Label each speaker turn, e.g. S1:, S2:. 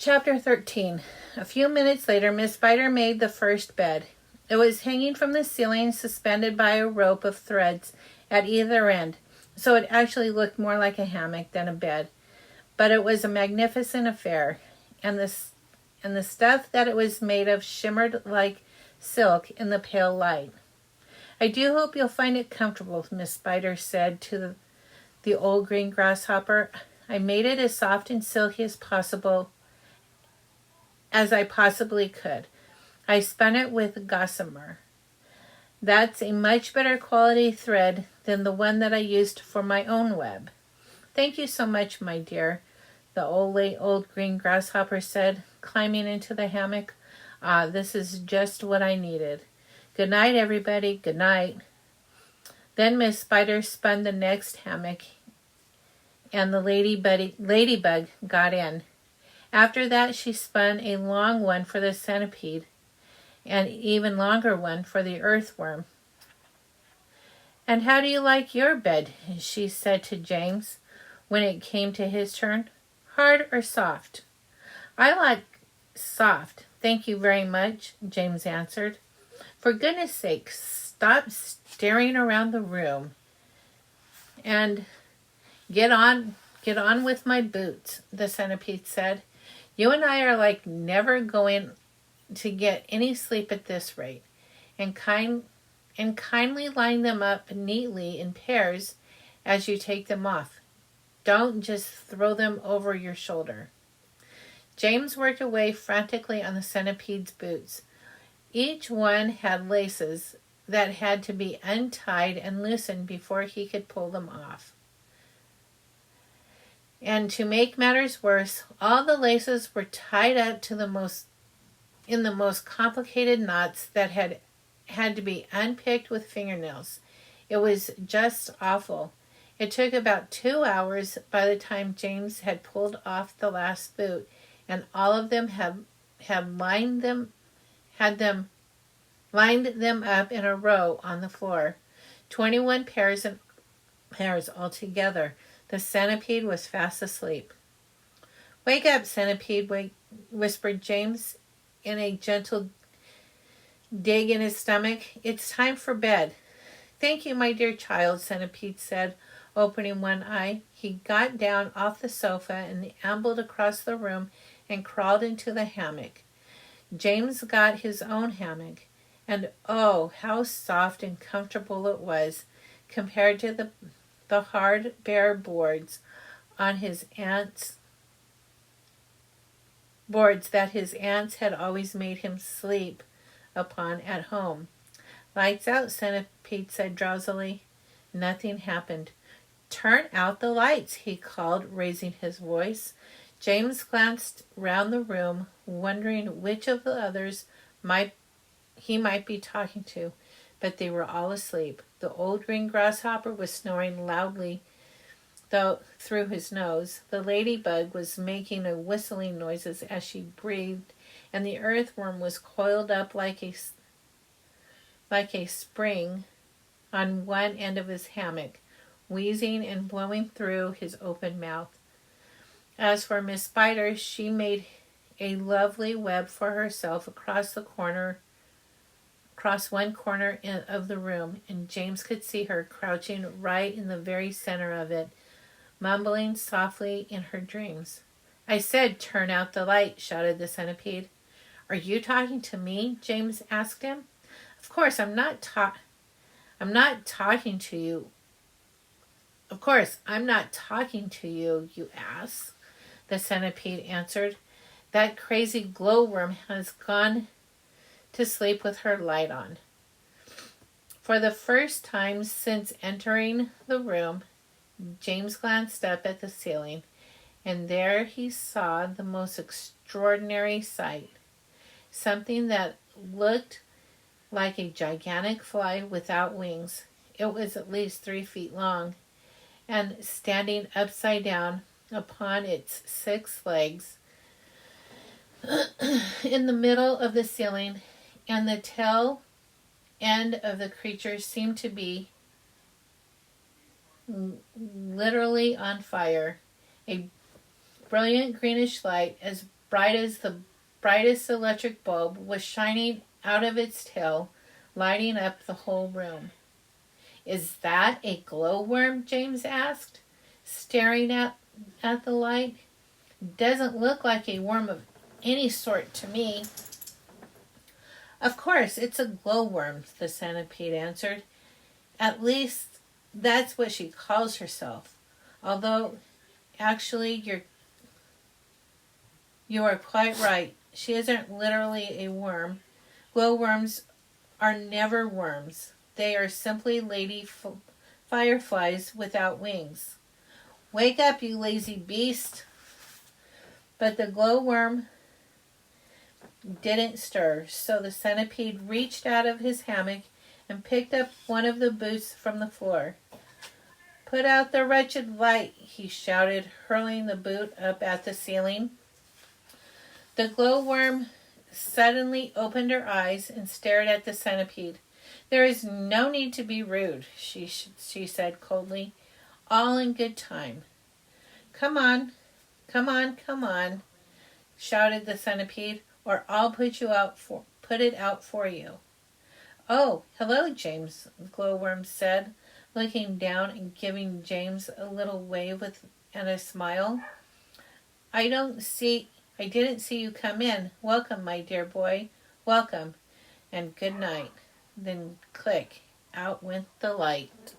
S1: Chapter 13. A few minutes later, Miss Spider made the first bed. It was hanging from the ceiling, suspended by a rope of threads at either end, so it actually looked more like a hammock than a bed. But it was a magnificent affair, and the stuff that it was made of shimmered like silk in the pale light. "I do hope you'll find it comfortable," Miss Spider said to the old green grasshopper. "I made it as soft and silky as I possibly could. I spun it with gossamer. That's a much better quality thread than the one that I used for my own web." "Thank you so much, my dear," the old green grasshopper said, climbing into the hammock. This is just what I needed. Good night, everybody. Good night." Then Miss Spider spun the next hammock, and the ladybug got in. After that, she spun a long one for the centipede, and even longer one for the earthworm. "And how do you like your bed?" she said to James when it came to his turn. "Hard or soft?" "I like soft, thank you very much," James answered. "For goodness sake, stop staring around the room and get on with my boots," the centipede said. "You and I are like never going to get any sleep at this rate. And kindly line them up neatly in pairs as you take them off. Don't just throw them over your shoulder." James worked away frantically on the centipede's boots. Each one had laces that had to be untied and loosened before he could pull them off. And to make matters worse, all the laces were tied up in the most complicated knots that had to be unpicked with fingernails. It was just awful. It took about 2 hours by the time James had pulled off the last boot, and all of them had lined them up in a row on the floor. 21 pairs altogether. The centipede was fast asleep. "Wake up, centipede," whispered James in a gentle dig in his stomach. "It's time for bed." "Thank you, my dear child," Centipede said, opening one eye. He got down off the sofa and ambled across the room and crawled into the hammock. James got his own hammock, and oh, how soft and comfortable it was compared to the hard, bare boards that his aunts had always made him sleep upon at home. "Lights out," Centipede said drowsily. Nothing happened. "Turn out the lights," he called, raising his voice. James glanced round the room, wondering which of the others he might be talking to, but they were all asleep. The old green grasshopper was snoring loudly through his nose. The ladybug was making whistling noises as she breathed, and the earthworm was coiled up like a spring on one end of his hammock, wheezing and blowing through his open mouth. As for Miss Spider, she made a lovely web for herself across one corner of the room, and James could see her crouching right in the very center of it, mumbling softly in her dreams. "I said turn out the light," shouted the centipede. "Are you talking to me?" James asked him. "Of course I'm not talking to you. Of course I'm not talking to you, you ass," the centipede answered. "That crazy glowworm has gone to sleep with her light on." For the first time since entering the room, James glanced up at the ceiling, and there he saw the most extraordinary sight. Something that looked like a gigantic fly without wings. It was at least 3 feet long, and standing upside down upon its 6 legs in the middle of the ceiling, and the tail end of the creature seemed to be literally on fire. A brilliant greenish light, as bright as the brightest electric bulb, was shining out of its tail, lighting up the whole room. "Is that a glowworm?" James asked, staring at the light. "Doesn't look like a worm of any sort to me." "Of course, it's a glowworm," the centipede answered. "At least, that's what she calls herself. Although, actually, you are quite right. She isn't literally a worm. Glowworms are never worms. They are simply lady fireflies without wings." "Wake up, you lazy beast." But the glowworm didn't stir, so the centipede reached out of his hammock and picked up one of the boots from the floor. "Put out the wretched light," he shouted, hurling the boot up at the ceiling. The glowworm suddenly opened her eyes and stared at the centipede. "There is no need to be rude," she said coldly. "All in good time." Come on, come on," shouted the centipede, "or I'll put it out for you." "Oh, hello, James," the glowworm said, looking down and giving James a little wave and a smile. I didn't see you come in. Welcome, my dear boy. Welcome, and good night." Then click, out went the light.